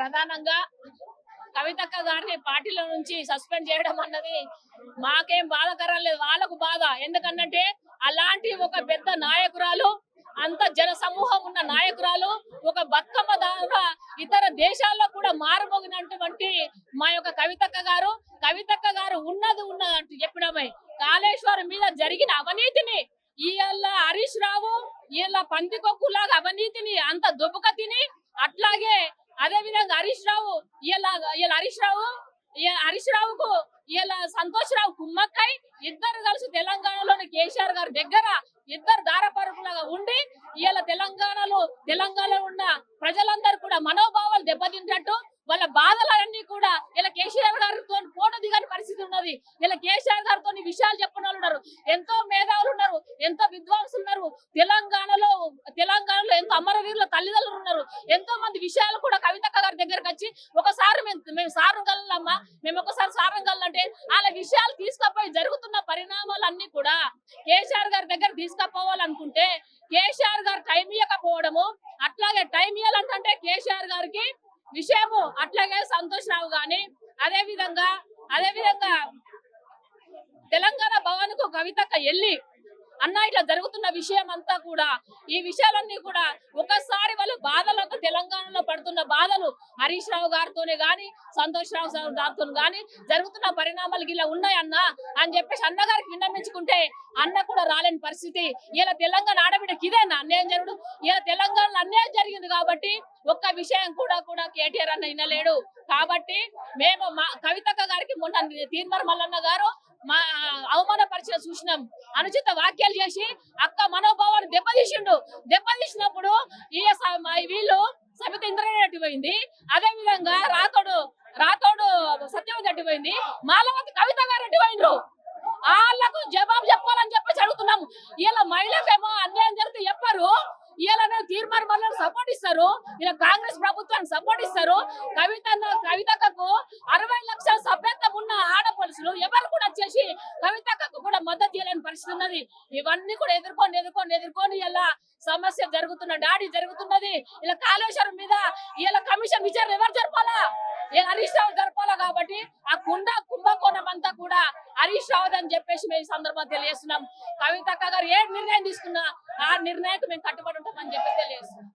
ప్రధానంగా కవితక్క గారిని పార్టీలో నుంచి సస్పెండ్ చేయడం అన్నది మాకేం బాధకరం లేదు, వాళ్ళకు బాధ. ఎందుకంటే అలాంటి ఒక పెద్ద నాయకురాలు, అంత జన సమూహం ఉన్న నాయకురాలు, ఒక బతుకమ్మ ద్వారా ఇతర దేశాల్లో కూడా మారుమోగినటువంటి మా యొక్క కవితక్క గారు ఉన్నదంటూ చెప్పడమే. కాళేశ్వరం మీద జరిగిన అవినీతిని ఇవాళ హరీష్ రావు ఇవాళ పందికొక్కులాగా అవినీతిని అంత దుబ్బక తిని, అట్లాగే అదే విధంగా హరీష్ రావుకు ఇలా సంతోష్ రావు కుమ్మక్కై ఇద్దరు కలిసి తెలంగాణలోని కేసీఆర్ గారి దగ్గర ఇద్దరు దారపరుపులాగా ఉండి ఇలా తెలంగాణలో ఉన్న ప్రజలందరూ కూడా మనోభావాలు దెబ్బతింటట్టు వాళ్ళ బాధలన్నీ కూడా ఇలా కేసీఆర్ గారితో ఫోటో దిగని పరిస్థితి ఉన్నది. ఇలా కేసీఆర్ గారితో విషయాలు చెప్పిన వాళ్ళు ఉన్నారు, ఎంతో మేధావులు ఉన్నారు, ఎంతో విద్వాంసులు ఉన్నారు. తెలంగాణలో ఎంతో అమరవీరుల తల్లిదండ్రులు ఉన్నారు. ఎంతో మంది విషయాలు కూడా కవితక్క గారి దగ్గరకు వచ్చి ఒకసారి మేము సారంగల్లమ్మా, మేము ఒకసారి సారంగల్లంటే వాళ్ళ విషయాలు తీసుకపోయి జరుగుతున్న పరిణామాలన్నీ కూడా కేసీఆర్ గారి దగ్గర తీసుకపోవాలనుకుంటే కేసీఆర్ గారు టైం ఇవ్వకపోవడము, అట్లాగే టైం ఇవ్వాలంటే కేసీఆర్ గారికి విషయము, అట్లాగే సంతోష్ రావు గాని అదే విధంగా తెలంగాణ భవన్ కు కవితక్క వెళ్ళి అన్న ఇట్లా జరుగుతున్న విషయం అంతా కూడా, ఈ విషయాలన్నీ కూడా ఒకసారి వాళ్ళు బాధలంతా తెలంగాణలో పడుతున్న బాధలు హరీష్ రావు గారితోనే గాని సంతోష్ రావు గారితో గాని జరుగుతున్న పరిణామాలు ఇలా ఉన్నాయన్న అని చెప్పేసి అన్నగారికి విన్నమించుకుంటే అన్న కూడా రాలేని పరిస్థితి. ఇలా తెలంగాణ ఆడబిడ్డకి ఇదేనా అన్యాయం జరుగుడు? ఇలా తెలంగాణలో అన్యాయం జరిగింది కాబట్టి ఒక్క విషయం కూడా కేటీఆర్ అన్న వినలేడు. కాబట్టి మేము కవితక్క గారికి మొన్న తీర్మర్ మల్లన్న గారు మా అవమానపరిచిన చూసినాం, అనుచిత వాక్యాలు చేసి అక్క మనోభావాన్ని దెబ్బతీసినప్పుడు వీళ్ళు సబిత ఇంద్రారెడ్డి పోయింది, అదే విధంగా రాతోడు సత్యవతి రెడ్డి పోయింది, మాలవతి కవిత గారు రెడ్డి పోయిండ్రు. వాళ్ళకు జవాబు చెప్పాలని చెప్పేసి అడుగుతున్నాము. ఇలా మహిళకేమో అన్యాయం జరిగితే చెప్పారు, ఇలా తీర్మానం వల్ల సపోర్ట్ ఇస్తారు, ఇలా కాంగ్రెస్ ప్రభుత్వానికి సపోర్ట్ ఇస్తారు. కవితక్కకు 60 లక్షల సభ్యత్వం ఉన్న ఆడపడుచులు ఎవరు కూడా వచ్చేసి కవితక్కకు కూడా మద్దతు చేయలేని పరిస్థితి ఉన్నది. ఇవన్నీ కూడా ఎదుర్కొని ఇలా సమస్య జరుగుతున్నది. ఇలా కాళేశ్వరం మీద ఇలా కమిషన్ విచారణ ఎవరు జరపాలా? హరీష్ రావు జరపాలా? కాబట్టి ఆ కుంభకోణం అంతా కూడా హరీష్ రావు అని చెప్పేసి మేము ఈ సందర్భంగా తెలియజేస్తున్నాం. కవితక్క గారు ఏ నిర్ణయం తీసుకున్నా ఆ నిర్ణయానికి మేము కట్టుబడి ఉంటామని చెప్పి తెలియజేస్తున్నాం.